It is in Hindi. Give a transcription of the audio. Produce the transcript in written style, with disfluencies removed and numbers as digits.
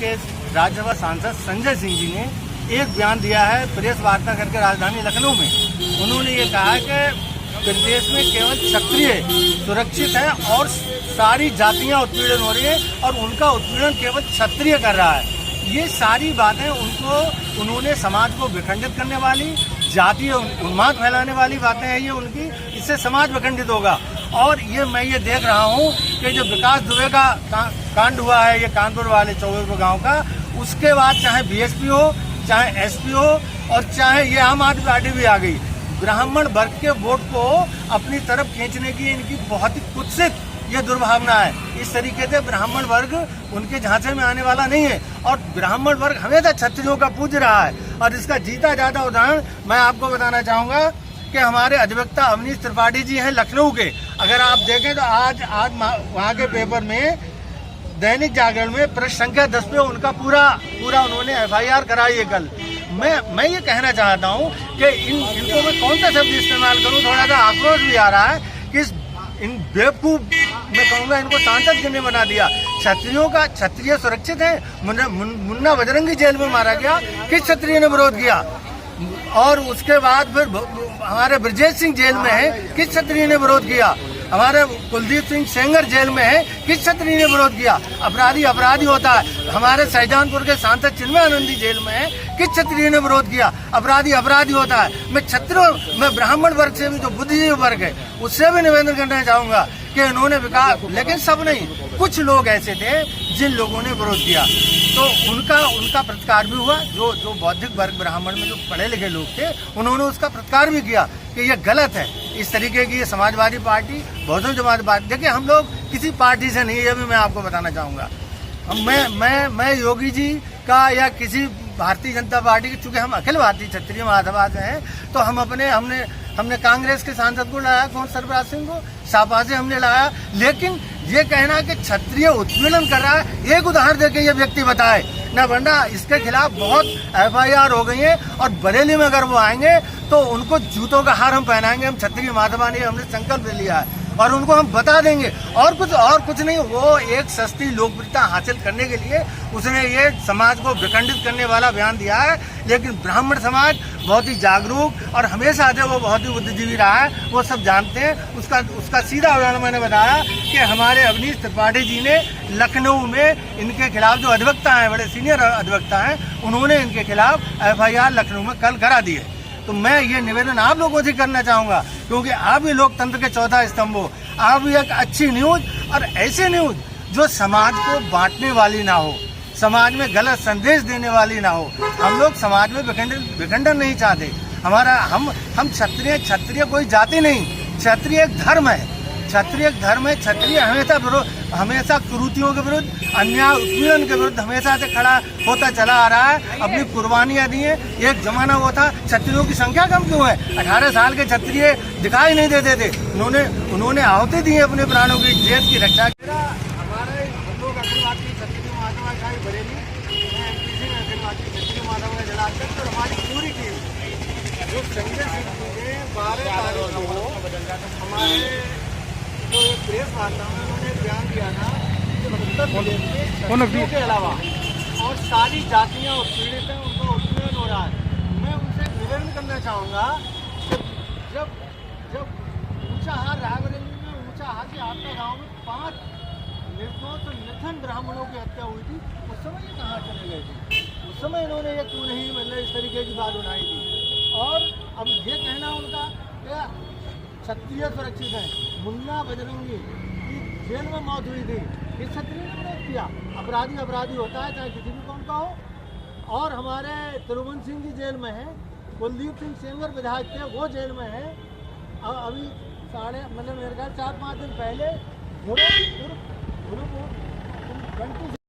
के राज्यसभा सांसद संजय सिंह जी ने एक बयान दिया है प्रेस वार्ता करके राजधानी लखनऊ में। उन्होंने ये कहा कि प्रदेश में केवल क्षत्रिय सुरक्षित है और सारी जातियां उत्पीड़न हो रही है और उनका उत्पीड़न केवल क्षत्रिय कर रहा है। ये सारी बातें उन्होंने समाज को विखंडित करने वाली, जातीय उन्माद फैलाने वाली बातें हैं ये उनकी। इससे समाज विखंडित होगा। और मैं ये देख रहा हूँ कि जो विकास दुबे का कांड हुआ है, ये कानपुर वाले चौबेपुर गांव का, उसके बाद चाहे बीएसपी हो, चाहे एसपी हो और चाहे ये आम आदमी पार्टी भी आ गई, ब्राह्मण वर्ग के वोट को अपनी तरफ खींचने की इनकी बहुत ही कुत्सित ये दुर्भावना है। इस तरीके से ब्राह्मण वर्ग उनके झांसे में आने वाला नहीं है और ब्राह्मण वर्ग हमेशा क्षत्रियों का पूज रहा है। और इसका जीता जाता उदाहरण मैं आपको बताना चाहूँगा कि हमारे अधिवक्ता अवनीश त्रिपाठी जी हैं लखनऊ के। अगर आप देखें तो आज वहाँ के पेपर में, दैनिक जागरण में पृष्ठ संख्या 10 पे उनका पूरा उन्होंने FIR कराई है कल। मैं ये कहना चाहता हूँ कि इनको मैं कौन सा शब्द इस्तेमाल करूँ, थोड़ा सा आक्रोश भी आ रहा है कि इन बेवकूफ मैं कहूँगा इनको सांसद किसने बना दिया। क्षत्रिय सुरक्षित है। मुन्ना बजरंगी जेल में मारा गया, किस क्षत्रिय ने विरोध किया? और उसके बाद फिर हमारे ब्रजेश सिंह जेल में है, किस क्षत्रिय ने विरोध किया? हमारे कुलदीप सिंह सेंगर जेल में है, किस क्षत्रिय ने विरोध किया? अपराधी होता है। हमारे शाहजहांपुर के सांसद चिन्मय आनंदी जेल में है, किस क्षत्रिय ने विरोध किया? अपराधी होता है। मैं ब्राह्मण वर्ग से भी, जो बुद्धिजीवी वर्ग है, उससे भी निवेदन करना चाहूंगा कि इन्होंने विकास, लेकिन सब नहीं, कुछ लोग ऐसे थे जिन लोगों ने विरोध किया तो उनका प्रतिकार भी हुआ। जो बौद्धिक वर्ग ब्राह्मण में जो पढ़े लिखे लोग थे, उन्होंने उसका प्रतिकार भी किया कि ये गलत है। इस तरीके की ये समाजवादी पार्टी, बहुजन समाज पार्टी, देखिए हम लोग किसी पार्टी से नहीं, ये भी मैं आपको बताना चाहूँगा। मैं योगी जी का या किसी भारतीय जनता पार्टी की, चूंकि हम अखिल भारतीय क्षत्रिय महासभा से हैं, तो हमने कांग्रेस के सांसद को लाया, कौन, सरफराज सिंह को, सापा से हमने लाया। लेकिन ये कहना कि क्षत्रिय उत्पीड़न कर रहा है, एक उदाहरण देके ये व्यक्ति बताए ना, वरना इसके खिलाफ बहुत FIR हो गई है। और बरेली में अगर वो आएंगे तो उनको जूतों का हार हम पहनाएंगे। हम क्षत्रिय महासभा ने हमने संकल्प ले लिया है और उनको हम बता देंगे। और कुछ नहीं, वो एक सस्ती लोकप्रियता हासिल करने के लिए उसने ये समाज को विखंडित करने वाला बयान दिया है। लेकिन ब्राह्मण समाज बहुत ही जागरूक और हमेशा से वो बहुत ही बुद्धिजीवी रहा है, वो सब जानते हैं। उसका सीधा उदाहरण मैंने बताया कि हमारे अवनीश त्रिपाठी जी ने लखनऊ में इनके खिलाफ, जो अधिवक्ता हैं, बड़े सीनियर अधिवक्ता हैं, उन्होंने इनके खिलाफ FIR लखनऊ में कल करा दी है। तो मैं ये निवेदन आप लोगों से करना चाहूँगा, क्योंकि आप भी लोकतंत्र के चौथा स्तंभ हो। आप भी एक अच्छी न्यूज़ और ऐसी न्यूज़ जो समाज को बांटने वाली ना हो, समाज में गलत संदेश देने वाली ना हो। हम लोग समाज में विखंडन नहीं चाहते। हम क्षत्रिय कोई जाति नहीं, क्षत्रिय एक धर्म है। क्षत्रिय हमेशा कुरीतियों के विरुद्ध, अन्याय उत्पीड़न के विरुद्ध हमेशा से खड़ा होता चला आ रहा है। अपनी कुर्बानियां दी हैं। एक जमाना वो था, क्षत्रियों की संख्या कम क्यों है? 18 साल के क्षत्रिय दिखाई नहीं देते थे। उन्होंने आहुति दी है अपने प्राणों की, देश की रक्षा। हमारे हम लोग अखिल भारतीय क्षत्रिय महासभा इकाई बरेली, अखिल भारतीय क्षत्रिय महासभा का जिलाध्यक्ष, और हमारी पूरी टीम जो संजय सिंह ने 12 तारीख को हमारे जो एक प्रेस वार्ता में उन्होंने बयान दिया था कि उत्तर प्रदेश में क्षत्रियों के अलावा और सारी जातियां उत्पीड़ित हैं, उनका उत्पीड़न हो रहा है। मैं उनसे निवेदन करना चाहूँगा कि जब ऊंचाहार रायबरेली में ऊंचाहार के आपका गाँव में 5 निर्दोष निधन ब्राह्मणों की हत्या हुई थी, उस समय ये कहाँ चले गए थे? उस समय इन्होंने ये क्यों नहीं, मतलब इस तरीके की बात उठाई थी? और अब ये कहना उनका क्षत्रिय सुरक्षित है। मुन्ना बजरंगी की जेल में मौत हुई थी, किस क्षत्रिय ने विरोध किया? अपराधी होता है, चाहे किसी भी कौम का हो। और हमारे त्रिभुवन सिंह जी जेल में है, कुलदीप सिंह सेंगर विधायक थे, वो जेल में है। अभी मेरे ख्याल 4-5 दिन पहले